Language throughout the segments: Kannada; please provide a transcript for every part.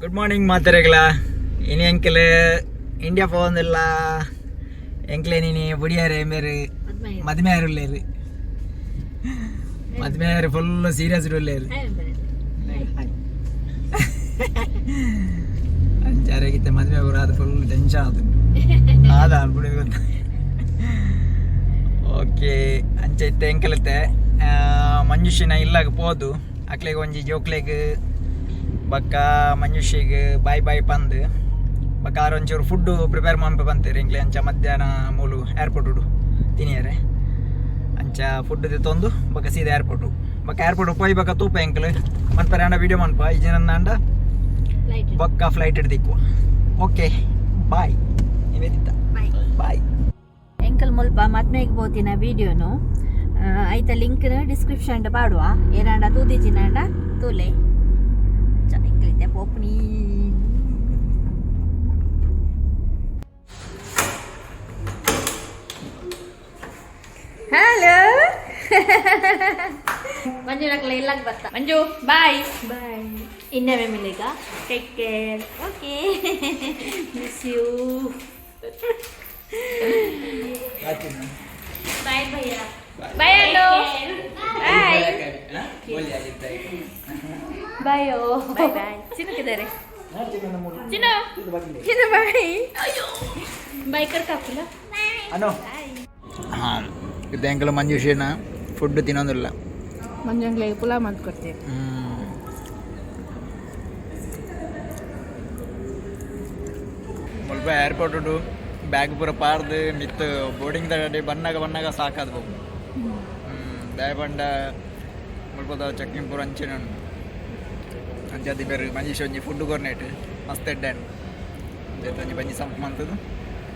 ಗುಡ್ ಮಾರ್ನಿಂಗ್ ಮಾತಾರೆಗಳ ಇನಿ ಎಂಕಲ್ ಇಂಡಿಯಾ പോകുന്നില്ല ಎಂಕ್ಲೇನಿ ಬುಡಿಯಾರೆ ಮೇರೆ ಮದ್ಮೆಯಾರುಳ್ಳೇರು ಮದ್ಮೆಯಾರು ಫುಲ್ ಸೀರಿಯಸ್ ಉಳ್ಳೇರು ಅಂಚಾರಾಗಿತ್ತೆ ಮದ್ವೆ ಅವರು ಅದು ಫುಲ್ ಟೆನ್ಷನ್ ಆಯ್ತು ಆದ ಅನ್ಬಿಡಿ ಗೊತ್ತ ಓಕೆ ಅಂಚೈತೆ ಎಂಕಲತ್ತೆ ಮಂಜುಷಿನ ಇಲ್ಲಾಗ ಪೋದು ಅಕ್ಲೆಗೆ ಒಂಜಿ ಜೋಕ್ಲೆಗ್ ಬಕ್ಕ ಮಂಜುಷಿಗೆ ಬಾಯ್ ಬಾಯ್ ಪಂದು ಬಕ್ಕ ಆರೊಂಚೂರು ಫುಡ್ಡು ಪ್ರಿಪೇರ್ ಮಾಡ್ಬೇಕು ಬಂತೀರಿ ಎಂಕ್ಲೆ ಅಂಚ ಮಧ್ಯಾಹ್ನ ಮೂಲು ಏರ್ಪೋರ್ಟ್ ಉಡು ತಿನಿಯರೆ ಅಂಚ ಫುಡ್ ತೊಂದು ಬಕ್ಕ ಸೀದಾ ಏರ್ಪೋರ್ಟು ಬಕ್ಕ ಏರ್ಪೋರ್ಟ್ ಪೋಯ್ ಬಕ್ಕ ತೂಪ ಎಂಕ್ಲು ಮನ್ಪರೆ ಅಂಡ ವಿಡಿಯೋ ಮನ್ಪ ಈ ಜನ ಅಂಡ ಬಕ್ಕ ಫ್ಲೈಟ್ ಹಿಡ್ದಿಕ್ಕು ಓಕೆ ಬಾಯ್ ನಿವೇದಿತಾ ಬಾಯ್ ಎಂಕಲ್ ಮುಲ್ಪ ಮದ್ಮೆಗೆ ಪೋತಿನ ವಿಡಿಯೋನು ಐತ ಲಿಂಕ್ ಡಿಸ್ಕ್ರಿಪ್ಷನ್ ಪಾಡುವ ಏನಾಂಡ ತೂದಿಜಿನಾಂಡ ತೂಲೆ ಎಂಕಲಿದ್ದೆ ಪೋಪ್ನಿ ಹಲೋ ಮಂಜು ನಕ್ಲೆ ಇಲ್ಲಾಗ ಬರ್ತಾ ಮಂಜು ಬಾಯ್ ಬಾಯ್ ಇನ್ನೊಮ್ಮೆ ಮಿಲೆಗ take care okay miss you bye ಭಯ್ಯ ಬಾಯ್ ಅಣ್ಣು bye bye oh bye bye ಚಿನ್ನಕ್ಕಿದ್ದಾರೆ ಚಿನ್ನ ಚಿನ್ನ ಬಾಯ್ ಬಾಯ್ ಕರ್ಕಾಕಿಲ್ಲ ಅಣ್ಣು ಹಾಂ ಇದು ಎಂಕಲು ಮಂಜುಷಿನ ಫುಡ್ ತಿನ್ನೋದಿಲ್ಲ ಮಂಜಂಗ್ಲಿಗೆ ಪುಲಾವ್ ಮಾಡ್ಕೊಡ್ತೀವಿ ಮುಲ್ಪ ಏರ್ಪೋರ್ಟ್ ಉಂಟು ಬ್ಯಾಗ್ ಪೂರ ಪಾರ್ದು ಮಿತ್ತು ಬೋರ್ಡಿಂಗ್ ದಾಡಿ ಬನ್ನಾಗ ಸಾಕಾದ ದಯ ಬಂಡ ಮುಲ್ಪದ ಚಟ್ನಿ ಪೂರ ಅಂಚಿನ ಅಂಚದಿ ಬೇರೆ ಮಂಜೀಶ್ ಒಂಜಿ ಫುಡ್ ಕೊರ್ನೇಟ್ ಮಸ್ತ್ ಎಡ್ಡೆ ಒಂಜಿ ಬಂಜಿ ಸಂಪ್ ಮಂತದು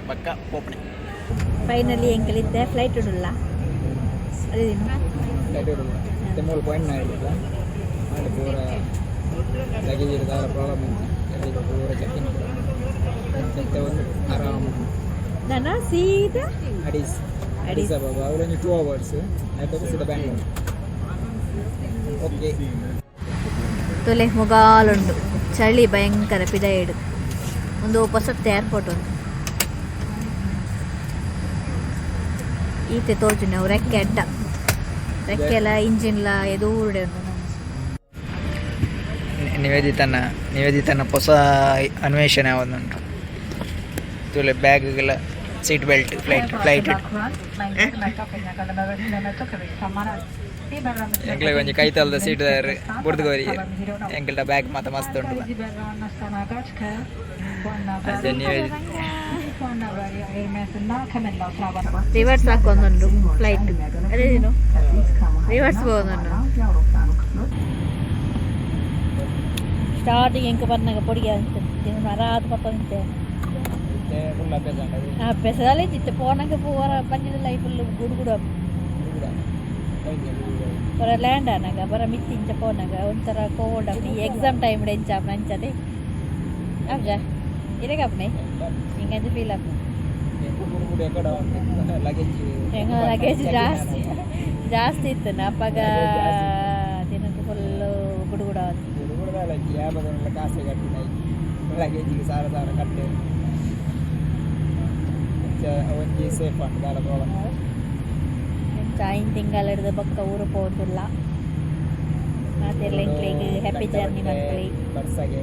ಬಕ್ಕ ಪೋಪಣಿ ಫೈನಲಿ ಎಂಕಲಿದ್ದೆ ಫ್ಲೈಟ್ ಉಡಲ್ಲ ಅದೇ ಫ್ಲೈಟ್ ಉಡಲ್ಲ ಮೂರು ಪಾಯಿಂಟ್ ನಾಡಿಲ್ಲ ಮಾಡಿ ಪೂರ ಲಗೇಜ್ ಇಡದಾರ ಪ್ರಾಬ್ಲಮ್ ಅಂತ ಪೂರ ಚೆಕ್ಕಿಂಗ್ ಒಂದು ಆರಾಮ ನಾನು ಸೀದಾ ಅಡೀಸ್ ಬಾಬಾ ಅವಳೊಂದು 2 hours ಆಯ್ತು ಸೀದಾ ಬ್ಯಾಂಗ್ಳೂರ್ ಓಕೆ ತೊಲೆ ಮುಗಾಲುಂಡು ಚಳಿ ಭಯಂಕರ ಪಿದಾಯಿಡು ಒಂದು ಹೊಸತ್ತು ಏರ್ಪೋರ್ಟ್ ಉಂಟು ಈತೆ ತೋರ್ಜು ನಾವು ರೆಕ್ಕೆ ಅಡ್ಡ ರೆಕ್ಕೆಲ್ಲ ಇಂಜಿನ್ಲ ಎದೂಡೆ ಉಂಟು ನಿವೇದಿತನ ಹೊಸ ಅನ್ವೇಷಣೆ ಒಂದುಂಟು ತುಲೆ ಬ್ಯಾಗ್ಗೆಲ್ಲ ಸೀಟ್ ಬೆಲ್ಟ್ ಫ್ಲೈಟ್ ಎಂಕ್ಲೆ ಒಂಜಿ ಕೈತಲ್ದ ಸೀಟ್ ಬುಡ್ದುಗೋರಿ ಎಂಕಲ್ಡ ಬ್ಯಾಗ್ ಮಾತ ಮಸ್ತ್ ಉಂಟು ರಿವರ್ಸ್ ಹಾಕೊಂದುಂಡು ಫ್ಲೈಟ್ ಅದೇ ನೀನು ರಿವರ್ಸ್ ಹೋಗೋದುಂಡು ಸ್ಟಾರ್ಟಿಂಗ್ ಎಂಕ ಬರ್ನಾಗ ಪೊಡಿಗೆ ಅಂತ ಮರಾದ ಪಕ್ಕ ನಿಂತೆ ಅಭ್ಯಾಸದಲ್ಲೇ ಇತ್ತು ಪೋನಾಗ ಪೂರ ಬಂದಿದ ಲೈಫಲ್ಲಿ ಗುಡುಗುಡು ಬರ ಲ್ಯಾಂಡ್ ಆನಾಗ ಬರ ಮಿತ್ತಿಂಚ ಪೋನಾಗ ಒಂಥರ ಕೋಲ್ಡ್ ಅಪ್ನಿ ಎಕ್ಸಾಮ್ ಟೈಮ್ ಎಂಚ ಅಂಚದೆ ಅಬ್ಜಾ ಇರಗಪ್ನೆ ಹಿಂಗಂತ ಫೀಲ್ ಅಪ್ಪ ಲಗೇಜ್ ಜಾಸ್ತಿ ಇತ್ತು ಅಪ್ಪಾಗ ದಿನಕ್ಕೆ ಫುಲ್ಲು ಗುಡುಗುಡ ಲಗೇಜಿಗೆ ಸಾರ ಕಟ್ಟೆ ಒಂಜಿ ಸೇಫ್ ಅಂತ ದಾಲ ಪ್ರಾಬ್ಲಮ್ ಐನ್ ತಿಂಗಳು ಹಿಡಿದು ಬಕ್ಕ ಊರು ಹೋಗುದಿಲ್ಲ ಮಾತೆಲ್ಲ ಎಂಕ್ಲಿಗೆ ಹ್ಯಾಪಿ ಜರ್ನಿ ಮಕ್ಕಳಿ ಬರ್ಸಾಗೆ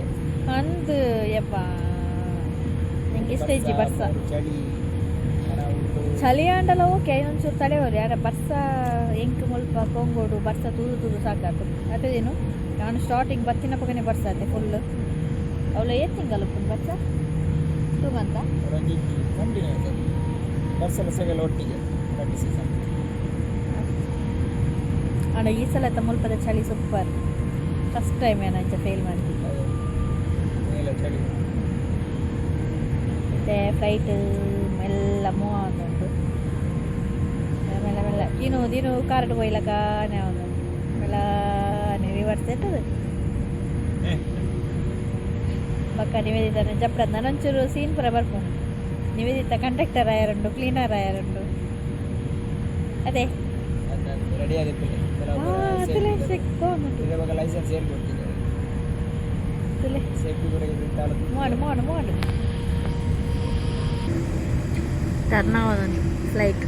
ಅಂದು ಯಪ್ಪ ನಂಗೆ ಇಷ್ಟ ಇಜ್ಜಿ ಬರ್ಸ ಚಳಿ ಆಂಡಲ ಓಕೆ ಒಂಚೂರು ತಡೆಯೋರು ಯಾರ ಬರ್ಸ ಎಂಕ್ ಮುಲ್ಪ ಕೊಂಗೋಡು ಬರ್ಸ ತೂದು ಸಾಕಾತು ಅದೇನು ನಾನು ಸ್ಟಾರ್ಟಿಂಗ್ ಬತ್ತಿನ ಪಕ್ಕನೆ ಬರ್ಸಾತೆ ಫುಲ್ ಅವಳ ಏತ್ ತಿಂಗಳು ಬರ್ಸ 2 ಮಂತ ಬರ್ಸಲ ಸಗಲ ಒಟ್ಟಿಗೆ ಸೀಸನ್ ಅಣ್ಣ ಈ ಸಲ ಮುಲ್ಪದ ಚಳಿ ಸೂಪರ್ ಫಸ್ಟ್ ಟೈಮ್ ಏನಂಚ ಫೇಲ್ ಮಾಡ್ತಿದ್ದೆ ಮತ್ತೆ ಫ್ಲೈಟ್ ಮೆಲ್ಲ ಮೂವ್ ಆಗುಂಟು ಮೆಲ್ಲ ಮೆಲ್ಲ ದಿನ ಕಾರ್ಡ್ ಕೊಯ್ಲಕ ಒಂದು ಮೆಲ್ಲ ರಿವರ್ಸ್ ಇರ್ತದೆ ಪಕ್ಕ ನಿವೇದಿತ ಜಪ್ರದ ನಾನೊಂಚೂರು ಸೀನ್ ಪುರ ಬರ್ಕೊಂಡು ನಿವೇದಿತ ಕಂಡಕ್ಟರ್ ಆಯಾರುಂಡು ಕ್ಲೀನರ್ ಆಯಾರುಂಡು ಅದೇ ರೆಡಿ ಆಗಿತ್ತು ಲೈಸೆನ್ಸ್ ಲೈಸೆನ್ಸ್ ಹೇಳ್ಕೊಡ್ತಿದ್ದಾರೆ ಗೊತ್ತಿಲ್ಲ ಸೇಫ್ಟಿ ಕೂಡ ಇರ್ತಾಳೆ. ಮಾಡು ಟರ್ನ್ ಆಗೋದು flight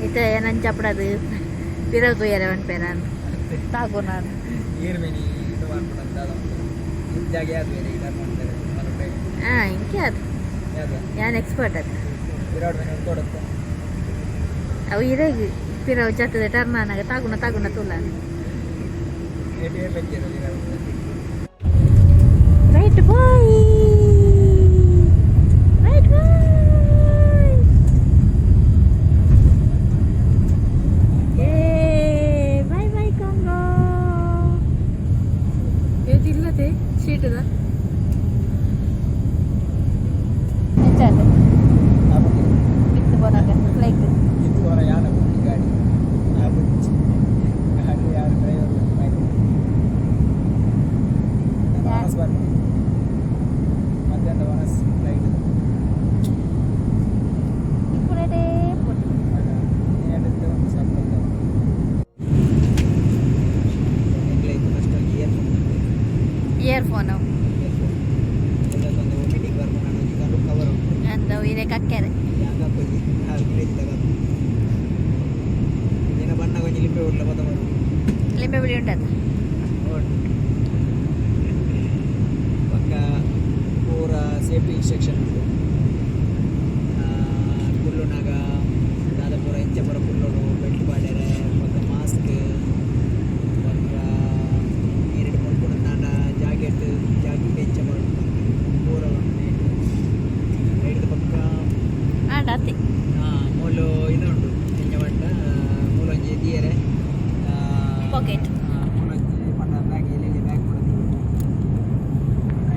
itu ya nan capradu pira tu ya rewan peran tagunan irmini itu warna dalam itu jaga tu ya kita mandor mandor inki adu yan expert adu virat menu koduttu avu irege pira jattu de tarna naga taguna tulan ete pejjero right boy earphone and ire kakkere limbe bidi untadu ಪಕ್ಕ ಪೂರ ಸೇಫ್ಟಿ ಇನ್ಸ್ಟ್ರಕ್ಷನ್ ಉಂಟು ಕುಲ್ಲುನಾಗ ದಾದ ಪೂರ ಇಂಚೆ ಪೂರ ಕುಲ್ಲೋಡು ಬೆಲ್ಟ್ ಪಾಡ್ಯಾರೆ ಪಕ್ಕ ಮಾಸ್ಕ್ ಪಕ್ಕ ಎರಡು ಮುಲ್ಕೊಂಡು ತಾಂಡ ಜಾಕೆಟ್ ಇಂಚೆ ಪಾಡು ಪೂರ ಐದು ಪಕ್ಕ ಆಡಾತಿ ಮೂಲು ಇದು ಉಂಟು ಇಂಚೆ ಪಟ್ಟ ಮೂಲೊಂಜಿ ದಿಯರೆ ಪಾಕೆಟ್ ಮೂಲೊಂಜಿ ಪಟ್ಟ ಬ್ಯಾಗ್ ಇಲ್ಲಿ ಬ್ಯಾಗ್ ಕೊಡೋದು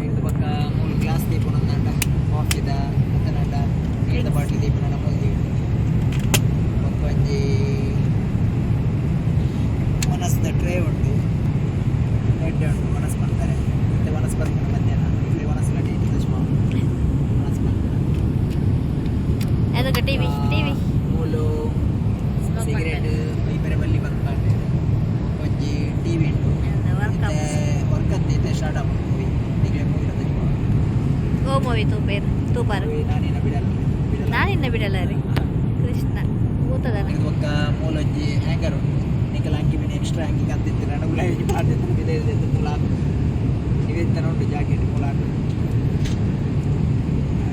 ಐದು ಪಕ್ಕ ಮೂಲು ಗ್ಲಾಸ್ ದೀಪನ ತಾಂಡ ಕಾಫಿದ ಮತ್ತನಾಡ ನೀರಿನ ಬಾಟ್ಲಿ ದೀಪನ ನಮ್ಮಲ್ಲಿ ಪಕ್ಕ ಒಂಜಿ ಮನಸ್ಸಿನ ಟ್ರೇ ಉಂಟು ಎಡ್ಡೆ ಉಂಟು ಮನಸ್ಸು ಮಾಡ್ತಾರೆ ಮತ್ತೆ ಮನಸ್ಸು ಬರ್ತಾರೆ ಮಧ್ಯಾಹ್ನ ಇಲ್ಲಿ ಮನಸ್ಸು ಕಟ್ಟಿ ಸುಷ್ಮಾ ಮನಸ್ಸು ಮಾಡ್ತಾರೆ ಅದಕ್ಕೆ ಟಿವಿ ಮೂಲು ಸಿಗರೇಟ್ ಬೇರೆ ಬಲ್ಲಿ ಬರ್ತಾರೆ ಒಂಜಿ ಟಿವಿ ಉಂಟು ವರ್ಕ್ ಆಗ್ತೈತೆ ಸ್ಟಾರ್ಟ್ ಆಗ ಮೂವಿ ಟಿವಿ ಮೂವಿ ಓ ಮೂವಿ ತೂಪಾರು ನಾನಿನ್ನ ಬಿಡಲ್ಲ ರೀ ಕೃಷ್ಣ ಊತದನ ಇದು ಒಕ್ಕ ಮೂಲೊಂಜಿ ಹ್ಯಾಂಗರ್ ಉಂಟು ನಿಖಲ್ ಅಂಗಿ ಬಿನಿ ಎಕ್ಸ್ಟ್ರಾ ಅಂಗಿ ಕಂತಿತ್ತು ನಾನು ಉಳ್ಳಾಗಿ ಮಾಡ್ತಿತ್ತು ಇದೆ ತುಲಾಕು ಇವೆತ್ತನ ಉಂಟು ಜಾಕೆಟ್ ಮುಲಾಕು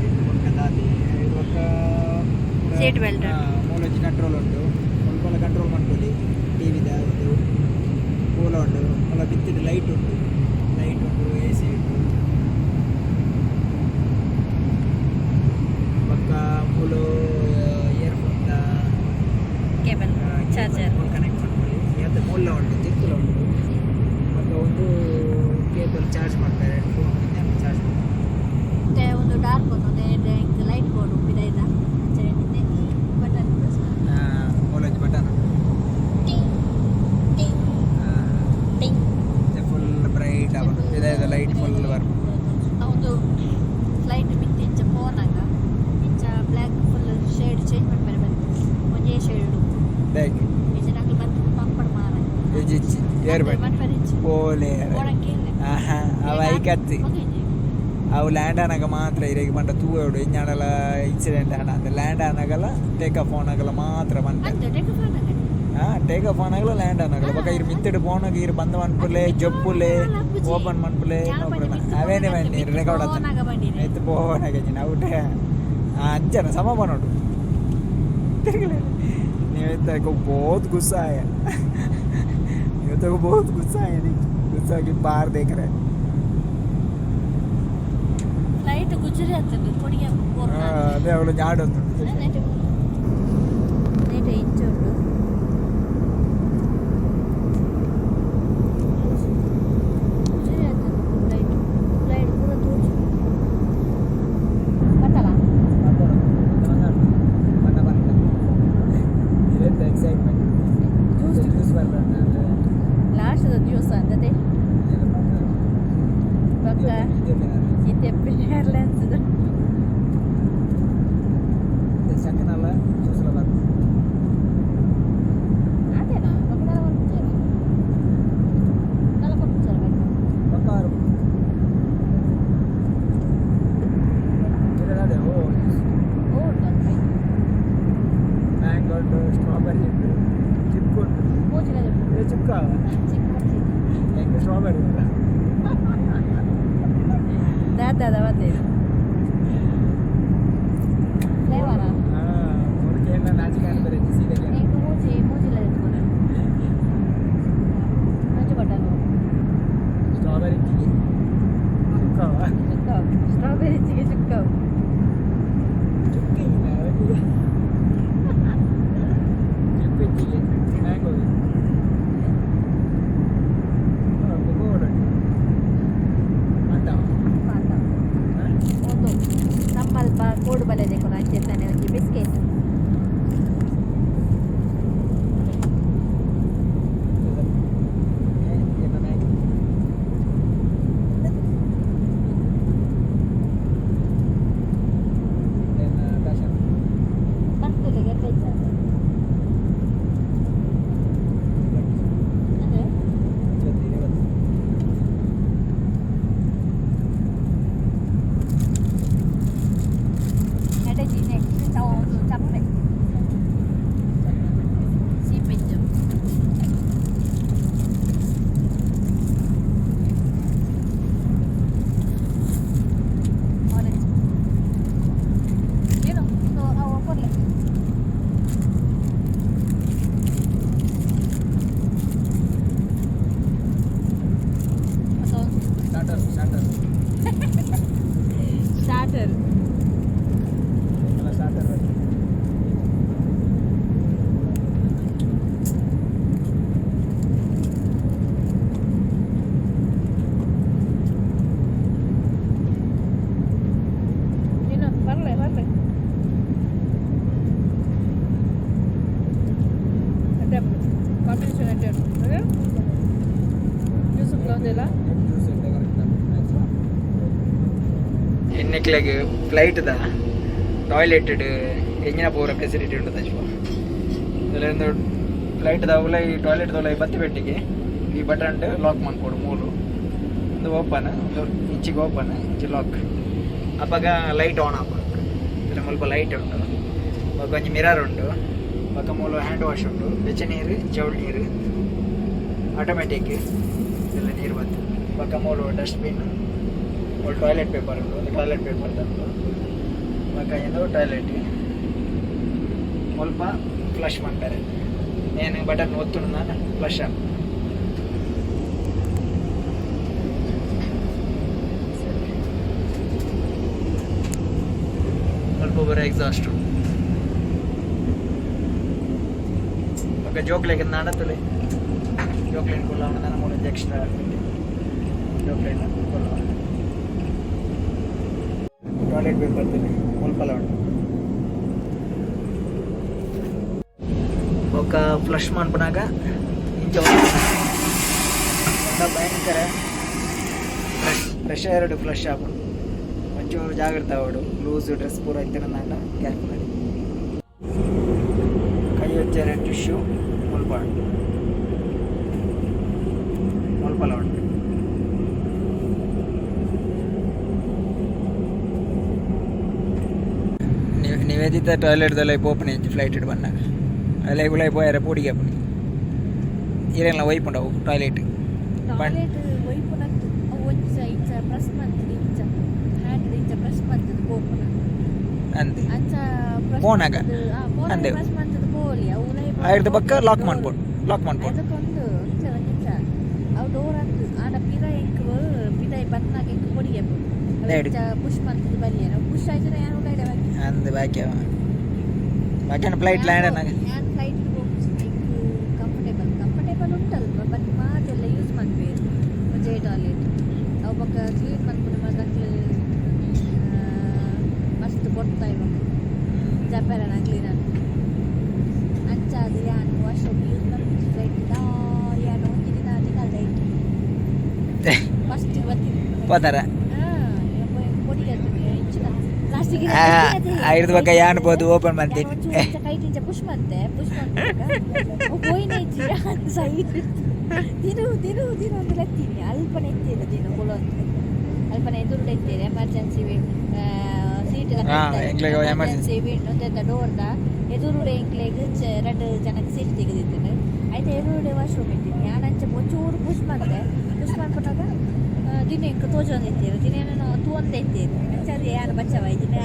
ಇದು ಪಕ್ಕ ದಾದಿ ಇದು ಪಕ್ಕ ಸೀಟ್ ಬೆಲ್ಟ್ ಮೂಲೊಂಜಿ ಕಂಟ್ರೋಲ್ ಉಂಟು ಸ್ವಲ್ಪ ಕಂಟ್ರೋಲ್ ಮಾಡ್ಕೊಳ್ಳಿ ಟಿವಿದ ಒಂದು ಕೂಲ ಉಂಟು ಎಲ್ಲ ಬಿತ್ತಿದ ಲೈಟ್ ಉಂಟು ಎ ಸಿ ಉಂಟು ಪಕ್ಕ ಮೂಲು ಇಯರ್ಫೋನ್ ಕೇಬಲ್ ಚಾರ್ಜರ್ ಕನೆಕ್ಟ್ ಮಾಡ್ಕೊಳ್ಳಿ ಮತ್ತು ಮೂಲ ಉಂಟು ಚಿಕ್ಕಲ ಉಂಟು ಮತ್ತು ಒಂದು ಕೇಬಲ್ ಚಾರ್ಜ್ ಮಾಡ್ತಾರೆ ಫೋನ್ ಚಾರ್ಜ್ ಮತ್ತೆ ಒಂದು ಡಾರ್ಕ್ ಒಂದು ಲೈಟ್ ಬೋರ್ಡ್ ಇದೈದ ಬಟನ್ ಮೂಲೊಂಜಿ ಬಟನ್ ಫುಲ್ ಬ್ರೈಟ್ ಆಗ ಇದೆ ಲೈಟ್ ಫುಲ್ ಬರ್ಬೋದು ಒಂದು ಫ್ಲೈಟ್ ಬಿಟ್ಟು ಇಂಚ ಫೋನಾಗ ಇಂಚ ಬ್ಲ್ಯಾಕ್ ಫುಲ್ ಶೇಡ್ ಚೇಂಜ್ ಮಾಡ್ತಾರೆ ಬಂದು ಒಂದೇ ಶೇಡ್ ಬ್ಯಾಗ್ ಇಂಚನಾಗ್ಲಿ ಬಂದು ಪಂಪಡ್ ಮಾರ ಎಜಿಚ್ಚಿ ಏರ್ಬೆಡ್ ಪೋಲೆ ಅವ ಐಕತ್ತಿ ಅವು ಲ್ಯಾಂಡ್ ಆನಾಗ ಮಾತ್ರ ಇರೆಗೆ ಬಂಡ ತೂವೋಡು ಇಂಜಾಡಲ ಇನ್ಸಿಡೆಂಟ್ ಆನ ಅಂದ್ರೆ ಲ್ಯಾಂಡ್ ಆನಾಗಲ್ಲ ಟೇಕ್ ಆಫ್ ಆನಾಗಲ್ಲ ಮಾತ್ರ ಬಂದ ಟೇಕ್ ಆಫ್ ಆನಾಗಲ್ಲ ಲ್ಯಾಂಡ್ ಆನಾಗಲ್ಲ ಬೊಕ ಇರು ಮಿತ್ತಡು ಪೋನಾಗ ಇರು ಬಂದ ಮನ್ಪುಲೆ ಜಪ್ಪುಲೆ ಓಪನ್ ಮನ್ಪುಲೆ ಅವೇನೇ ಬನ್ನಿ ರೆಕಾರ್ಡ್ ಆತ ಎತ್ತು ಪೋನಾಗ ಔಟೆ ಅಂಚನ ಸಮ ಬನೋಡು ನೀವೆತ್ತ ಬಹುತ್ ಗುಸ್ಸಾ ಆಯ ಇವತ್ತು ಬಹುತ್ ಗುಸ್ಸಾ ಆಯ ಗುಸ್ಸಾ की बाहर देख रहे ಫ್ಲೈಟ್ ಗುಜರಿ ಆಗ್ತದೆ ಕೊಡಿಗೆ ಅದೇ ಅವಳು ಜಾಡೊಂದು ನೆಟ್ ಇಂಚ್ ಉಂಟು ಗುಜರಿ ಆಗ್ತದೆ ಫ್ಲೈಟ್ ಪೂರ ತೋಚು ಬತ್ತಲ್ಲ ಎಕ್ಸೈಟ್ಮೆಂಟ್ ಜ್ಯೂಸ್ ಬರ್ತದೆ ಲಾಸ್ಟ್ ಜ್ಯೂಸ್ ಅಂತದೆ ಪಕ್ಕ Ethiopian Airlines second ಸ್ಟ್ರಾಬೆರಿ ಉಂಟು, ಚಿಕ್ಕು ಉಂಟು. ಚಿಕ್ಕ ಹೆಂಗೆ ಸ್ಟ್ರಾಬೆರಿ ದಾದ ಮತ್ತೆ ಫ್ಲೇವರ ಹುಡುಗಿ ಎಲ್ಲ ನಾಚಿಕೆ ಅಂತಾರೆ ಸೀದೆಗೆ ಹೆಂಗೆ ಮೂಜಿಲ್ಲ ಎತ್ಕೊಂಡು ಮಂಜು ಬಟ್ಟನು ಸ್ಟ್ರಾಬೆರಿ ಚಿಕ್ಕವ ಸ್ಟ್ರಾಬೆರಿ ಚಿಕ್ಕವು ಚುಕ್ಕಿಲ್ಲ ಚುಕ್ಕಿಚ್ಚಿಗೆ ಮ್ಯಾಂಗೋ ಒಂದು ನಮ್ಮಲ್ಪ ಕೋಡು ಬಲೆದೆ ಕೊನ ಅಂಚೆತ್ತಾನೆ ಒಂಜಿ ಬಿಸ್ಕೆಟ್ ಬರ್ತದೆ ಗೆದ್ದೈತ ಅದೇ ಎಡೆಜಿನೆ ಒಂದು ಚಪ್ಪೆ ಸೀಪೆಂಜು ಆರೆಂಜ್ ಏನು ಅವು ಕೊಡ್ಲೆ ಸ್ಟಾರ್ಟರ್ ಸ್ಟಾರ್ಟರ್ ಸ್ಟಾರ್ಟರ್ ಏನು ಬರಲೆ ಅಡ್ಡ ಕಾಂಬಿನೇಷನ್ ಅಡ್ಡ ಜ್ಯೂಸ್ ಕ್ಲೋದಿಲ್ಲ ಎಣ್ಣೆಕ್ಲೆಗ್ ಫ್ಲೈಟ್ದ ಟಾಯ್ಲೆಟ್ ಎಂಜಿನ ಪೂರ ಫೆಸಿಲಿಟಿ ಉಂಟು ತಜ್ವ ಅದರಿಂದ ಫ್ಲೈಟ್ದ ಉಲೈ ಟಾಯ್ಲೆಟ್ದ ಉಲೈ ಬತ್ತಿ ಬೆಟ್ಟಿಗೆ ಈ ಬಟನ್ ಲಾಕ್ ಮಾಡ್ಕೊಡು ಮೂರು ಒಂದು ಓಪನ್ ಒಂದು ಇಂಚಿಗೆ ಓಪನ್ ಇಂಚಿ ಲಾಕ್ ಅಪ್ಪಾಗ ಲೈಟ್ ಆನ್ ಆಗ್ಬೇಕು ಇದರ ಸ್ವಲ್ಪ ಲೈಟ್ ಉಂಟು ಒಂಜಿ ಮಿರರ್ ಉಂಟು ಪಕ್ಕ ಮೂಲ ಹ್ಯಾಂಡ್ ವಾಶ್ ಉಂಟು ಬೆಚ್ಚ ನೀರು ಜವಳಿ ನೀರು ಆಟೋಮೆಟಿಕ್ ಇದೆಲ್ಲ ನೀರು ಬಂತು ಪಕ್ಕ ಮೂಲು ಡಸ್ಟ್ಬಿನ್ ಒಂದು ಟಾಯ್ಲೆಟ್ ಪೇಪರ್ ಉಂಟು ಒಂದು ಟಾಯ್ಲೆಟ್ ಪೇಪರ್ ತಂದು ಪಕ್ಕ ಇದು ಟಾಯ್ಲೆಟ್ ಸ್ವಲ್ಪ ಫ್ಲಶ್ ಮಾಡ್ತಾರೆ నేను బటన్ ఒత్తున్నాను ఫ్లష్ ఆన్ ಸ್ವಲ್ಪ ಬರೋ ಎಕ್ಸಾಸ್ಟ್ ఒక జోక్లేకి నాడతలే జోక్లేని కొల్ల ఉన్న మూడు ఎక్స్ట్రా జోక్లేని కొల్ల ಟಾಯ್ಲೆಟ್ ಪೇಪರ್ ತಲೆ ಮುಲ್ಪಲ ಉಂಟು ఒక ಫ್ಲಶ್ ಮಾಡ್ಬಿನಾಗ ಇಂಚ ಭಯಂಕರ ಫ್ರೆಶ್ ಎರಡು ಫ್ಲಶ್ ಆಗ್ಬಿಡು ಒಂಚೂರು ಜಾಗ್ರತೆ ಅವಡು ಲೂಸ್ ಡ್ರೆಸ್ ಪೂರ ಇತ್ತಿನ ನಾಟ ಕೇರ್ಫುಲ್ ಆಗಿ ಕೈ వచ్చే ಟಿಶ್ಯೂ ಮುಲ್ಪ ಉಂಟು ಮುಲ್ಪಲ ಉಂಟು ನಿವೇದಿತ ಟಾಯ್ಲೆಟ್ದೆಲ್ಲ ಓಪನ್ ಆಯ್ತು ಫ್ಲೈಟ್ ಇಟ್ಟು ಬಂದಾಗ ಅಲ್ಲ ಗುಳ పోయారా పొడిగా ఈరేళ్ళ వైపు ఉండవు టాయిలెట్ ಟಾಯ್ಲೆಟ್ ವೈಪುನತ್ತು ಒಂಚ ಇಂಚ ಪ್ರೆಸ್ ಮಾಡ್ತದೆ ಇಂಚ ಹ್ಯಾಂಡ್ ಇಂಚ ಪ್ರೆಸ್ ಮಾಡ್ತದೆ ಕೋಪುನ ಅಂತೆ ಅಂಚ ಫೋನಾಗ ಅಂದೆ ಪ್ರೆಸ್ ಮಾಡ್ತದೆ ಬೋಲಿ ಅವು ಆಯ್ತು ಪಕ್ಕ ಲಾಕ್ ಮಾಡ್ಬೋದು ಅದಕ್ಕೊಂದು ಇಂಚ ಒಂದು ನಿಮಿಷ ಅವು ಡೋರ್ ಅಂತು ಆಡ ಪಿರ ಎಂಕ್ ಪಿದ ಬನ್ನಾಗ ಎಂಕ್ పొడిಗೆ ಇಂಚ ಪುಷ್ ಮಾಡ್ತದೆ ಬಲಿಯ ಪುಷ್ ಆಯ್ತು ಯಾರು ಉಳ್ಳಾಡ ಅಂದೆ ಬಾಕಿ ಫ್ಲೈಟ್ ಲ್ಯಾಂಡ್ ಅನ್ನಾಗ ನಾನು ಫ್ಲೈಟ್ ಕಂಫರ್ಟೇಬಲ್ ಉಂಟಲ್ವ ಬಟ್ ಮಾತೆಲ್ಲ ಯೂಸ್ ಮಾಡ್ಬೇಕು ಜೈ ಟಾಯ್ಲೆಟ್ ಅವು ಪಕ್ಕ ಕ್ಲೀನ್ ಮಾಡ್ಕೊಂಡು ಮಗಕ್ಕೆ ಮಸ್ತ್ ಕೊಡ್ತಾ ಇವಾಗ ಜಪಾನ ಕ್ಲೀನ್ ಅಂಚಾದ ಯಾನು ವಾಶ್ ಯೂಸ್ ಮಾಡ್ತೀನಿ ಫ್ಲೈಟ್ ಯಾನು ಒಂದು ದಿನ ತಿನ್ನಲ್ದೈತು ಫಸ್ಟ್ పోతారా పొడి ಇಂಚಿನ ಪ್ಲಾಸ್ಟಿಕ್ ಐದು ಬಗ್ಗೆ ಯಾನ್ ಬೋದು ಓಪನ್ ಮಾಡ್ತೀನಿ ಕೈ ತಿಂಚ ಪುಷ್ ಮಾಡ್ತೆ ಹೋಯ್ನೈತಿ ಸೈಡ್ ದಿನ ಒಂದು ಲೆತ್ತೀನಿ ಅಲ್ಪನೆ ಎತ್ತಿಲ್ಲ ದಿನ ಕೊಳೋಂತ ಅಲ್ಪನೆ ಎದುರುಡೆ ಎತ್ತೀರಿ ಎಮರ್ಜೆನ್ಸಿ ಸೀಟ್ ಎಮರ್ಜೆನ್ಸಿ ವಿಂಡ್ ಡೋರ್ದ ಎದುರುಡೆ ಇಂಕ್ಲೆಗ್ ಅದು ಜನಕ್ಕೆ ಸೀಟ್ ತೆಗೆದಿದ್ದೇನೆ ಆಯ್ತು 2 ವಾಶ್ರೂಮ್ ಇದ್ದೀನಿ ನಾನು ಅಂಚೆ ಒಂಚೂರು ಪುಷ್ ಮಾಡಿದೆ ಪುಷ್ ಮಾಡ್ಕೊಂಡಾಗ ದಿನ ಇಂಕ ತೋಜೊಂದಿದ್ದೀರಿ ದಿನ ನಾನು ತೂಂದೆ ಇದ್ದೀರಿ ಅಂಚೆ ಯಾರು ಬಚ್ಚವ ಇದ್ದೀನಿ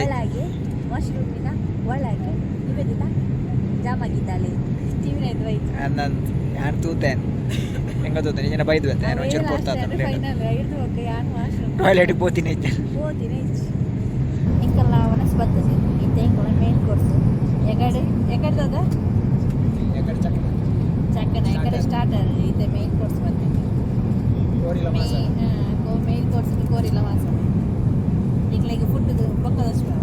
ಒಳಗೆ ವಾಶ್ರೂಮಿನ ಒಳಗೆ ನಿವೇದಿತ ಜಾಮಾಗಿದ್ದಾಳೆ ಟಿವಿನ ಇದು ಯಾರು ತೂತೇನೆ ಹೆಂಗ ತೂತೇನೆ ಜನ ಬೈದು ಅಂತ ನಾನು ಒಂಚೂರು ಕೊಡ್ತಾರೆ ಟಾಯ್ಲೆಟ್ಗೆ ಹೋಗ್ತೀನಿ ఇంకల్ల వనస్ బద్దది ఇంతే ఇంకొక మెయిన్ కోర్స్ ఎక్కడదా చక్కన ఎక్కడ స్టార్ట్ అది ఇదే మెయిన్ కోర్స్ బద్దది మెయిన్ కోర్స్ కోరిల వాసన ఇట్లా ఫుడ్ పక్కದ వస్తాం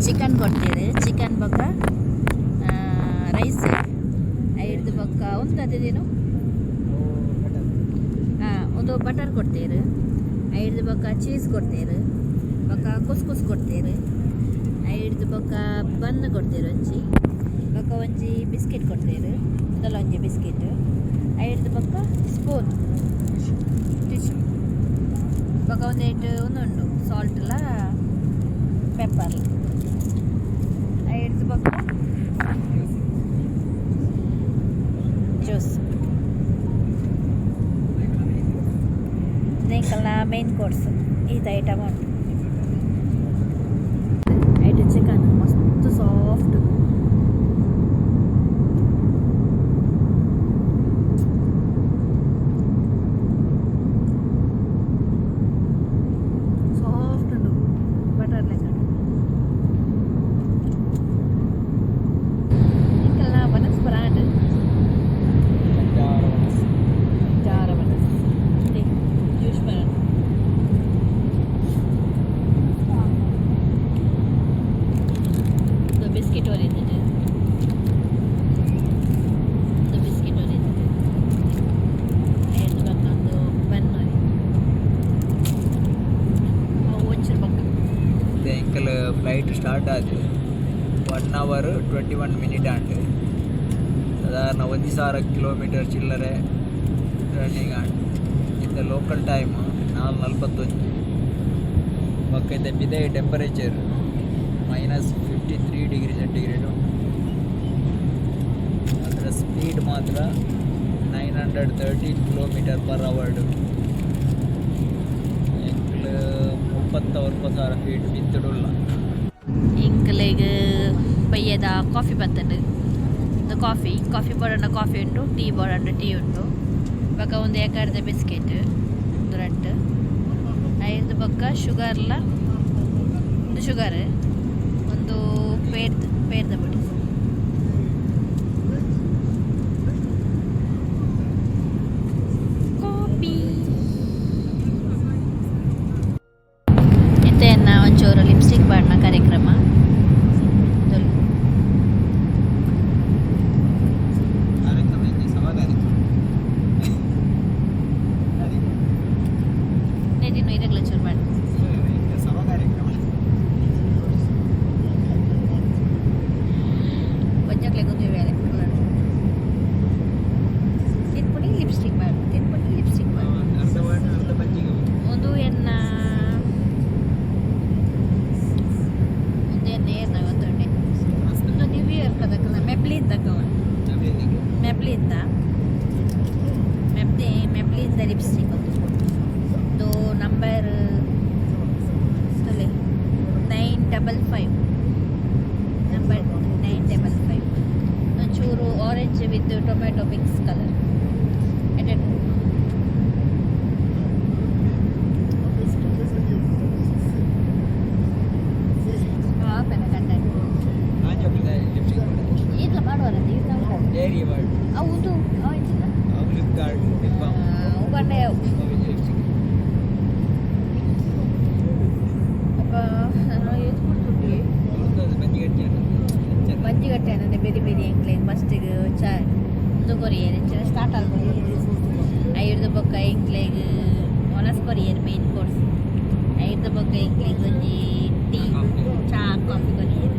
ಚಿಕನ್ ಕೊಡ್ತೀರಿ ಚಿಕನ್ ಬೊಕ್ಕ ರೈಸ್ ಐದು ಬೊಕ್ಕ ಒಂದು ಅದೇನು ಒಂದು ಬಟರ್ ಕೊಡ್ತೀರಿ ಐದು ಬೊಕ್ಕ ಚೀಸ್ ಕೊಡ್ತೀರಿ ಬೊಕ್ಕ ಕುಸ್ಕುಸ್ ಕೊಡ್ತೀರಿ ಐದು ಬೊಕ್ಕ ಬನ್ ಕೊಡ್ತೀರಿ ಒಂಜಿ ಬೊಕ್ಕ ಒಂಜಿ ಬಿಸ್ಕೆಟ್ ಕೊಡ್ತೀರಿ ಅದಲ್ಲ ಒಂಜಿ ಬಿಸ್ಕೆಟ್ ಐದು ಬೊಕ್ಕ ಸ್ಪೂನ್ ಟಿಶ್ಯೂ ಬೊಕ್ಕ ಒಂದೇಟು ಒಂದುಂಡು ಸಾಲ್ಟ್ಲ ಪೆಪ್ಪರ್ ಐದು ಬೊಕ್ಕ ಜ್ಯೂಸ್ ದೇಕಲ್ಲ ಮೇನ್ ಕೋರ್ಸ್ ಇದು ಐಟಮ್ ಉಂಟು ಐಟು ಚಿಕನ್ ಮಸ್ತ್ ಸಾಫ್ಟ್ ಸಾಫ್ಟ್ ಉಂಟು ಬಟರ್ ಲೆಕ್ಕ ಇಂಕಲ್ಲ ವನಸ್ ಬ್ರಾಂಡ್ ಜಾರ ವನಸ್ ಜ್ಯೂಸ್ ಬ್ರಾಂಡ್ ಬಿಸ್ಕಿಟ್ ಹೊಲಿತದೆ ಬಿಸ್ಕಿಟ್ ಹೊಲಿತದೆ ಐದು ಬಕ್ಕಂದು ಬನ್ ಒಂಚೂರು ಬಕ್ಕ ಎಂಕಲ್ ಫ್ಲೈಟ್ ಸ್ಟಾರ್ಟ್ ಆಯ್ತು 1 hour 21 minutes ಆಂಡ್ ಸಾಧಾರಣ 1,000 kilometer ಚಿಲ್ಲರೆ ರನ್ನಿಂಗ್ ಆಂಡ್ ಇಂದ ಲೋಕಲ್ ಟೈಮ್ 4:41 ಬಕ್ಕೈತೆ ಬಿದೆ ಟೆಂಪರೇಚರ್ -53 ಡಿಗ್ರಿ ಸೆಂಟಿಗ್ರೇಡ್ ಅದರ ಸ್ಪೀಡ್ ಮಾತ್ರ 930 km/h ಎಂಕಲ್ 30,000 ಫೀಟ್ ಬಿತ್ತಡುಲ್ಲ ಇಂಕಲೆಗ್ ಬಯ್ಯದ ಕಾಫಿ ಬತ್ತಂಡು ಒಂದು ಕಾಫಿ ಬೋಡಂಡ ಕಾಫಿ ಉಂಟು ಟೀ ಬೋಡಂಡ ಟೀ ಉಂಟು ಬೊಕ್ಕ ಒಂದು ಎಕರ್ದ ಬಿಸ್ಕೆಟ್ ಒಂದು ರಟ್ಟು ಐದು ಬೊಕ್ಕ ಶುಗರ್ಲ ಒಂದು ಶುಗರ್ ಒಂದು ಪೇರ್ದ ಬಿಡಿ ಕಾಫಿ ಇಂತೆನ್ನ ಒಂಚೂರು ಲಿಪ್ಸ್ಟಿಕ್ ಬಾಡ್ನ ಕಾರ್ಯಕ್ರಮ ನೆದಿನ ಇರಗ್ಲ ಚೂರು ಬಾಡ್ ಕೊಂಚಕ್ಲೆ ಗೊತ್ತಿವೆ ತಿನ್ಪುನಿ ಲಿಪ್ಸ್ಟಿಕ್ ಬಾಡ್ ಒಂದು ಎನ್ನ ಏರ್ನ ಗೊತ್ತುಂಡೆ ಒಂದು ನ್ಯೂ ಇಯರ್ ಕದಕ್ಕಲ್ಲ ಮೆಪ್ಲಿನ್ ತಕ್ಕವ ಮೆಪ್ಲಿಂದ ಲಿಪ್ಸ್ಟಿಕ್ ಒಂದು number 955 with the tomato mix color. Edit. ಇಟ್ಲ ಮಾಡುವರದ್ದು ಇದು ಹೌದು ಉಗಂಡೆ ಮಂಜಿಗಟ್ಟೆ ಅನ್ನೋದೇ ಬೇರೆ ಬೇರೆ ಎಂಕ್ಲೆ ಮಸ್ತಿಗೆ ಚಾ ಇದು ಕೊರಿಯರ್ ಹೆಚ್ಚಿನ ಸ್ಟಾರ್ಟ್ ಆಗ್ಬೋದು ಐದು ಬೊಕ್ಕ ಎಂಕ್ಲೆಗೆ ಒನಸ್ ಕೊರಿಯರ್ ಮೇನ್ ಕೋರ್ಸ್ ಐದು ಬೊಕ್ಕ ಎಂಕ್ಲೆಗೆ ಒಂಜಿ ಟೀ ಚಾ ಕಾಫಿ ಕೊರಿಯರ್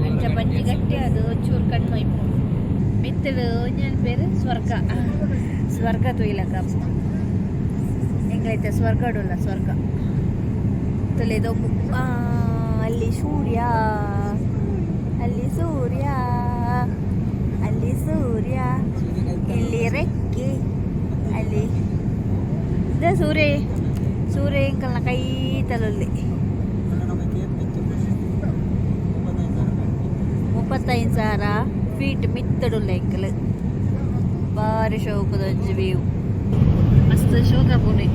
ಅಂಚ ಮಂಜಿಗಟ್ಟೆ ಅದು ಚೂರು ಕಣ್ಣು ಇಪ್ಪು ಮಿತ್ತಲು ಒಂಜನ ಬೇರೆ ಸ್ವರ್ಗ ತೊಯ್ಲಕ್ಕ ಎಂಗ್ಲೈತೆ ಸ್ವರ್ಗಡುಲ್ಲ ಸ್ವರ್ಗ ತೊಲೆದು ಅಲ್ಲಿ ಸೂರ್ಯ ಅಲ್ಲಿ ಸೂರ್ಯ ಅಲ್ಲಿ ಸೂರ್ಯ ಇಲ್ಲಿ ರೆಕ್ಕೆ ಅಲ್ಲಿ ಇದೇ ಸೂರ್ಯ ಎಂಕಲ್ನ ಕೈ ತಲೊಲ್ಲಿ 35,000 ಫೀಟ್ ಮಿತ್ತಡುಲ್ಲ ಎಂಕಲ್ ಬಾರಿ ಶೋಕದ ಒಂಜಿ ವ್ಯೂ ಮಸ್ತ್ ಶೋಕ ಪೂನೆ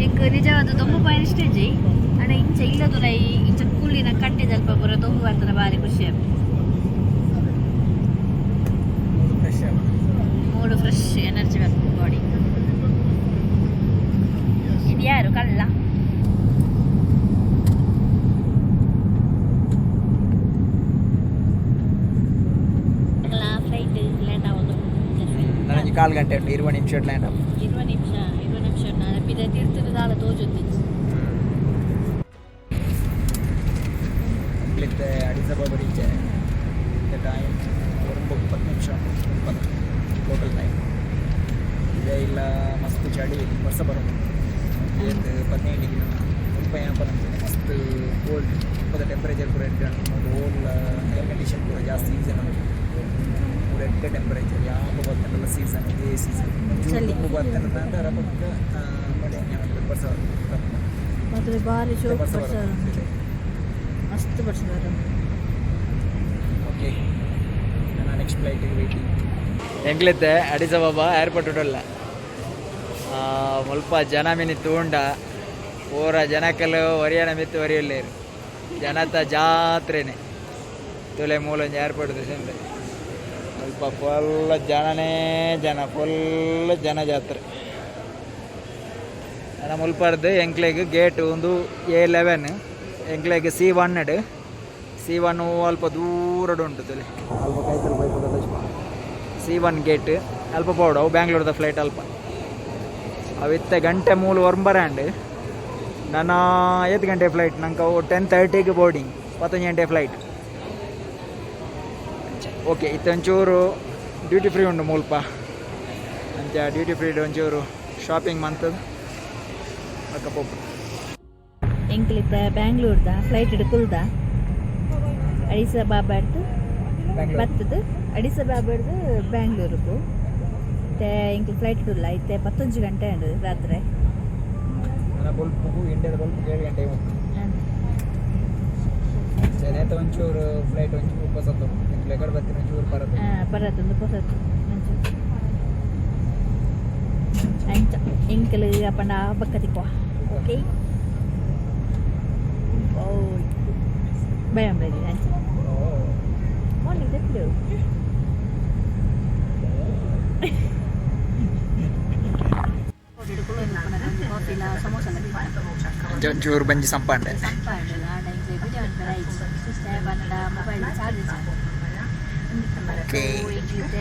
ಎಂಕ್ ನಿಜವಾದ ತೊಂಬು ಪಾಯಿಂಟ್ ಸ್ಟೇಜ್ ಅಣ್ಣ ಇಂಚ ಇಲ್ಲದು ನೈ ಇಂಚ ಕುಳ್ಳಿನ ಕಟ್ಟೆ ಸ್ವಲ್ಪ ಬರೋ ತೊಂಬು ಬರ್ತದೆ ಭಾರಿ ಖುಷಿ ಮೂಡು ಫ್ರೆಶ್ ಎನರ್ಜಿ ಬೇಕು ಬಾಡಿ ಇದು ಯಾರು ಕಳ್ಳ ಫ್ಲೈಟ್ ಲ್ಯಾಂಡ್ ಆಗೋದು ನನಗೆ 4 ಗಂಟೆ ಉಂಟು 20 ನಿಮಿಷ ಲ್ಯಾಂಡ್ ಆಗ 20 ನಿಮಿಷ ನಾನು ಬಿದ ತೀರ್ಥದ ತೋಜುತ್ತಿ ಇಲ್ಲಿದ್ದೆ ಅಡಿಸಬಾಬ್ ರೀಚೆ ಟೈಮ್ 10 ನಿಮಿಷ ಟೋಟಲ್ ಟೈಮ್ ಇದೇ ಇಲ್ಲ ಮಸ್ತ್ ಚಳಿ ವರ್ಷ ಬರೋದು 17 ಡಿಗ್ರಿ ಸ್ವಲ್ಪ ಏನಪ್ಪ ಮಸ್ತ್ ಕೋಲ್ಡ್ ಸ್ವಲ್ಪ ಟೆಂಪರೇಚರ್ ಕೂಡ ಇಟ್ಕೊಂಡು ಹೋಲ್ ಏರ್ ಕಂಡೀಷನ್ ಕೂಡ ಜಾಸ್ತಿ ಸೀಸನ್ ಎಡ್ಡೆ ಟೆಂಪರೇಚರ್ ಯಾವ ಬರ್ತಲ್ಲ ಸೀಸನ್ ಇದೇ ಸೀಸನ್ ಜೂನ್ ಬರ್ತಂದ್ರೆ ಅದರ ಪಕ್ಕ ನೋಡಿ ಬರ್ಸ ಮತ್ತೆ ಭಾರಿ ಶೋಕ ಮಸ್ತ್ ಬರ್ಸಿದ್ದಾರೆ ಓಕೆ ನಾನು ನೆಕ್ಸ್ಟ್ ಫ್ಲೈಟಿಗೆ ವೇಟಿಂಗ್ ಎಂಗ್ಲಿದ್ದೆ ಅಡಿಸಬಾಬ ಏರ್ಪೋರ್ಟ್ ಉಡಲ್ಲ ಸ್ವಲ್ಪ ಜನ ಮಿನಿತ್ತು ಉಂಡ ಪೂರ ಜನಕ್ಕಲು ಒರಿಯನ ಮಿತ್ತು ಒರಿಯಲ್ಲೇರು ಜನತ ಜಾತ್ರೆನೆ ತುಲೆ ಮೂಲೊಂದು ಏರ್ಪೋರ್ಟ್ ಸೇಂದ್ರೆ ಸ್ವಲ್ಪ ಫುಲ್ ಫುಲ್ ಜನ ಜಾತ್ರೆ ನನ್ನ ಮುಲ್ಪರ್ದು ಎಂಕ್ಲೆಗೆ ಗೇಟ್ ಒಂದು A11 ಎಂಕ್ಲೆಗೆ C1 ಅಲ್ಪ ದೂರಡು ಉಂಟು ತುಲೆ ಅಲ್ಪ ಕೈತಲ್ ಬೈಪದ C1 ಗೇಟ್ ಅಲ್ಪ ಪೌಡು ಅವು ಬ್ಯಾಂಗ್ಳೂರ್ದ ಫ್ಲೈಟ್ ಅಲ್ಪ ಅವಿತ್ತೆ ಗಂಟೆ ಮೂಲು ವರ್ಂಬರಾಂಡ್ ನನ್ನ 8 ಗಂಟೆ ಫ್ಲೈಟ್ ನಂಗೆ 10:30ಗೆ ಬೋರ್ಡಿಂಗ್ 15 ಗಂಟೆ ಫ್ಲೈಟ್ ಓಕೆ ಇತ್ತೊಂಚೂರು ಡ್ಯೂಟಿ ಫ್ರೀ ಉಂಡು ಮುಲ್ಪ ಅಂಚ ಡ್ಯೂಟಿ ಫ್ರೀ ಒಂಚೂರು ಶಾಪಿಂಗ್ ಮಂತದ್ದು ಅಕ್ಕ ಪೋಪ ಎಂಕ್ಲಿತ್ತ ಬ್ಯಾಂಗ್ಳೂರ್ದ ಫ್ಲೈಟ್ ಹಿಡ್ಕೊಳ್ದ ಅಡಿಸಬಾಬಾಡ್ದು ಬತ್ತದು ಅಡಿಸಬಾಬಾಡ್ದು ಬ್ಯಾಂಗ್ಳೂರ್ಗು ಮತ್ತೆ ಎಂಕ್ಲಿ ಫ್ಲೈಟ್ ಹಿಡಿಲ್ಲ ಇತ್ತೆ 11 ಗಂಟೆ ಉಂಡು ರಾತ್ರಿ ಇಂಡಿಯಾದ ಬಲ್ಪು 7 ಗಂಟೆ ನೇತ ಒಂಚೂರು ಫ್ಲೈಟ್ ಒಂಚೂರು ಹೊಸತ್ತು ಎಕಡೆ ಬರ್ತೀನಿ ಒಂಚೂರು ಪರತ್ತೊಂದು ಹೊಸತ್ತು ಅಂಚ ಎಂಕಲ್ ಅಪ್ಪಂಡ ಬಕ್ಕತಿಕ್ಕೋ ಓಕೆ ಭಯ ಬೇಡಿ ಅಂಚ ಮಾರ್ನಿಂಗ್ ದೆತ್ತು ಒಂಚೂರು ಬಂಜಿ ಸಂಪಾಂಡೆ ಮೊಬೈಲ್ ಚಾರ್ಜ್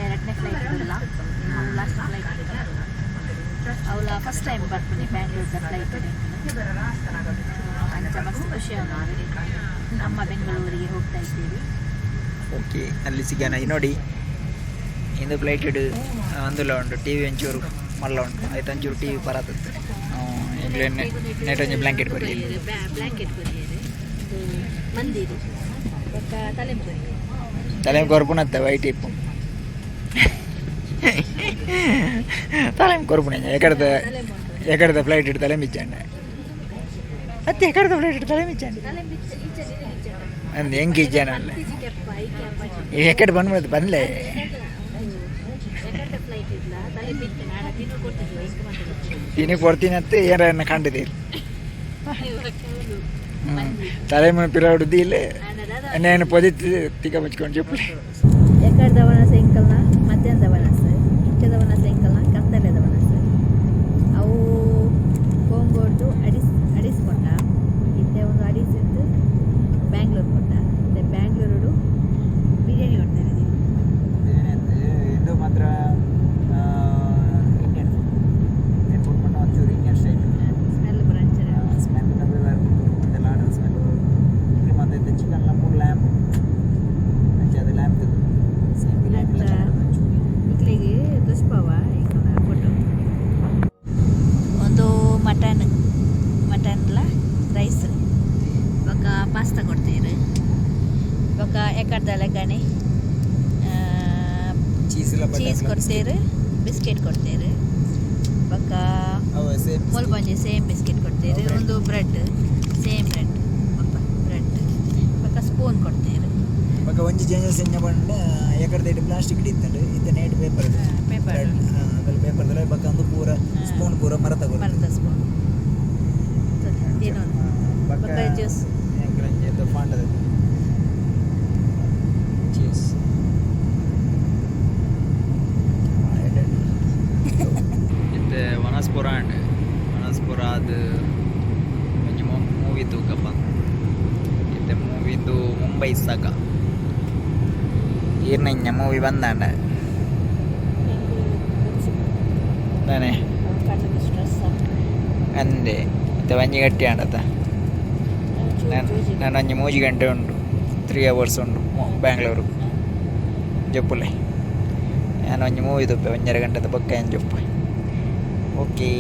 ಎರಡನೇ ಫ್ಲೈಟ್ ಇಲ್ಲ ಲಾಸ್ಟ್ ಫ್ಲೈಟ್ ಅವಳ ಫಸ್ಟ್ ಟೈಮ್ ಬರ್ತೀನಿ ಬ್ಯಾಂಗ್ಳೂರ್ದ ಫ್ಲೈಟ್ ಅಂಚ ಮಸ್ತ್ ಖುಷಿ ನಮ್ಮ ಬೆಂಗಳೂರಿಗೆ ಹೋಗ್ತಾ ಇದ್ದೀವಿ ಓಕೆ ಅಲ್ಲಿ ಸಿಗೋಣ ನೋಡಿ ಇಂದು ಫ್ಲೈಟ್ ಇಡು ಅಂದುಲ್ಲ ಉಂಟು ಟಿ ವಿ ಒಂಚೂರು ಮಲ್ಲ ಉಂಟು ಆಯ್ತು ಒಂಚೂರು ಟಿ ವಿ ಬರತ್ತೆ ನೆಟ್ ಒಂಚೂರು ಬ್ಲ್ಯಾಂಕೆಟ್ ಕೊರಿ ಮಂದಿರು ತಲೆ ಕೊರ್ಪುನತ್ತೆ ವೈಟ್ ಇಪ್ಪು ತಲೆ ಕೊರ್ಪುಣ ಎಕಡದ ಫ್ಲೈಟ್ ಇಟ್ಟು ತಲೆ ಮಿಚ್ಚಂಡೆ ಮತ್ತೆ ಎಕಡದ ಫ್ಲೈಟ್ ಇಟ್ಟು ತಲೆ ಮಿಚ್ಚಂಡೆ ಅಂದು ಹೆಂಗೆ ಇಜ್ಜಾನಲ್ಲ ಎಕಡೆ ಬಂದ್ಬಿಡುತ್ತೆ ಬಂದ್ಲೆ ತಿನಿ ಕೊಡ್ತೀನಿ ಅಂತ ಏನ ಕಂಡಿದ್ದೀರಿ ತಲೆ ಮೇಲೆ ಪಿರಾಡುದು ಇಲ್ಲ నేను పొద్దు తిక్కముచ్చుకొని చెప్పు ఎక్కడ దవనాస ఇంకల్న మధ్యాహ్న దవనాస ఇంటి దవనాస ఇంకల్న కత్తಲೆ దవనాస ಅವು ಕೋಂಗೋಡು ಅಡಿಸ್ ಕೊಟ್ಟ ಇತ್ತೆ ಒಂದು ಅಡಿಸ್ ಇತ್ತು ಬ್ಯಾಂಗ್ಳೂರು ಕೊಟ್ಟ ಮತ್ತೆ ಬ್ಯಾಂಗ್ಳೂರು ಬಿರಿಯಾನಿ ಕೊಡ್ತಾರೆ ಇದು ಮಾತ್ರ ಇಂಡಿಯನ್ నేను కొట్టుకున్న వచ్చి ఇండియన్ స్టైల్ ಸ್ಮೆಲ್ ಬರಂಚರ ಸ್ಮೆಲ್ ಡಬ್ಬೆ ಬರುತ್ತೆ ಲಾಡಲ್ ಸ್ಮೆಲ್ ಇಲ್ಲಿ ಮತ್ತೆ ಚಿಕನ್ ಮೂರು ಲ್ಯಾಂಪ್ ಅಂಚೆ ಅದು ಲ್ಯಾಂಪ್ ಸೇಮ್ ಬಿರಿಯಾನಿ ಇಕ್ಲಿಗೆ ದುಷ್ಪವ ಈಗ ಫೋಟೋ ಒಂದು ಮಟನ್ಲ ರೈಸ್ ఒక ಪಾಸ್ತಾ ಕೊಡ್ತೀರಿ ఒక ಎಕಡ್ದಲೆಗಣೆ ಚೀಸ್ ಕೊಡ್ತೀರಿ ಬಿಸ್ಕೆಟ್ ಕೊಡ್ತೀರಿ ఒక ಮುಲ್ಬಂಜಿ ಸೇಮ್ ಬಿಸ್ಕೆಟ್ ಕೊಡ್ತೀರಿ ಒಂದು ಬ್ರೆಡ್ ಸೇಮ್ ಬ್ರೆಡ್ ಬ್ರೆಡ್ ఒక ಸ್ಪೂನ್ ಕೊಡ್ತೀರಿ ఒక ಒಂಜಿ ಚೇಂಜಸ್ ಎಂಜ ಪಂಡ ಎಕಡ್ದೈಟ್ ಪ್ಲಾಸ್ಟಿಕ್ ಇತ್ತಂಡು ಇತ್ತ ನೇಟ್ ಪೇಪರ್ ಪೇಪರ್ ಅದರಲ್ಲಿ ಪೇಪರ್ದಲ್ಲ ಬಕ್ಕ ಒಂದು ಪೂರ ಸ್ಪೂನ್ ಪೂರ ಮರತ ಸ್ಪೂನ್ ತಿನ್ನೋದು ಬಕ್ಕ ಜ್ಯೂಸ್ ಎಂಕಲಂಜೆ ಫಾಂಡದ ಚೀಸ್ ಇತ್ತೆ ವನಸ್ಪುರ ಅಂಡ್ ವನಸ್ಪುರ ಅದು ಒಂಜಿ ಮೂವಿ ತೂಕಪ್ಪ ಇತ್ತೆ ಮೂವಿದು ಮುಂಬೈ ಸಾಕ ಈರ್ನಂಜ ಮೂವಿ ಬಂದಾಂಡ ನಾನೇ ಅಂದೆ ಇತ್ತೆ ಒಂಜಿ ಗಂಟೆ ಆಂಡತ ನಾನು ಒಂಜಿ 3 ಗಂಟೆ ಉಂಡು 3 hours ಉಂಡು ಬ್ಯಾಂಗ್ಳೂರು ಜಪ್ಪುಲೆ ನಾನು ಒಂಜಿ ಮೂವಿ ತುಪ್ಪೆ 1.5 ಗಂಟೆದ ಬೊಕ್ಕ ಏನು ಜಪ್ಪು ಓಕೆ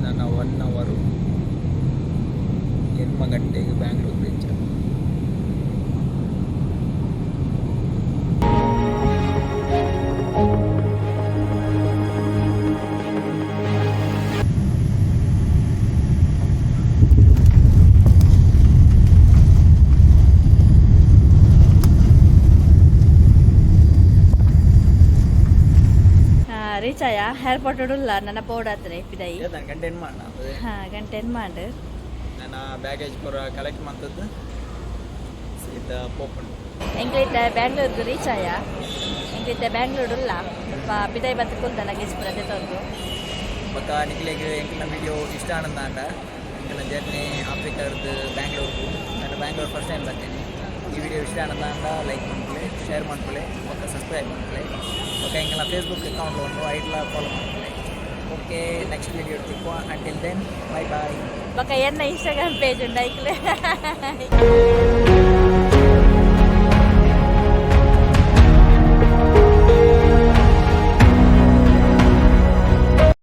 ನಾನು 1 hour 8 ಗಂಟೆಗೆ ಬ್ಯಾಂಗ್ಳೂರು ರೀಚ್ ರೀಚ್ ಆಯ ಏರ್ಪೋರ್ಟ್ ಉಡುಲ್ಲ ನನ್ನ ಪೋಡಾತ್ರೆ ಪಿದೈ ಗಂಟೆ ಏನು ಮಾಡ ಹಾಂ ಗಂಟೆ ಏನು ಮಾಡು ನಾನು ಬ್ಯಾಗೇಜ್ ಪೂರ ಕಲೆಕ್ಟ್ ಮಾಡ್ತದ್ದು ಸೀದಾ ಪೋಪನ್ ಎಂಕ್ಲೈತೆ ಬ್ಯಾಂಗ್ಳೂರ್ಗೆ ರೀಚ್ ಆಯ ಎಂಕ್ಲೈತೆ ಬ್ಯಾಂಗ್ಳೂರು ಇಲ್ಲ ಸ್ವಲ್ಪ ಪಿದೈ ಬತ್ತು ಕುಲ್ದ ಲಗೇಜ್ ಪುರ ತೆತ್ತೊಂದು ಬೊಕ್ಕ ನಿಕ್ಲೆಗ್ ಎಂಕ್ಲ ವಿಡಿಯೋ ಇಷ್ಟ ಆನಂದಾಂಡ ಎಂಕ್ಲ ಜರ್ನಿ ಆಫ್ರಿಕಾದ ಬ್ಯಾಂಗ್ಳೂರ್ಗು ನಾನು ಬ್ಯಾಂಗ್ಳೂರ್ ಫಸ್ಟ್ ಟೈಮ್ ಬರ್ತೀನಿ ಈ ವಿಡಿಯೋ ಇಷ್ಟ ಆನಂದಾಂಡ ಲೈಕ್ ಮಾಡ್ಕೊಳ್ಳಿ ಶೇರ್ ಮಾಡ್ಕೊಳ್ಳಿ ಬೊಕ್ಕ ಸಬ್ಸ್ಕ್ರೈಬ್ ಮಾಡ್ಕೊಳ್ಳಿ ಬೊಕ್ಕ ಎಂಕ್ಲ ಫೇಸ್ಬುಕ್ ಅಕೌಂಟ್ ಉಂಟು ಐಟ್ಲ ಫಾಲೋ ಮಾಡ್ಕೊಳ್ಳಿ ಓಕೆ ನೆಕ್ಸ್ಟ್ ವಿಡಿಯೋ ಇಡ್ತಿಪ್ಪ ಅಂಟಿಲ್ ದೆನ್ ಬೈ ಬಾಯ್ ಬೊಕ್ಕ ಎನ್ನ ಇನ್ಸ್ಟಾಗ್ರಾಮ್ ಪೇಜ್ ಉಂಡು ಐಕ್ಲೆ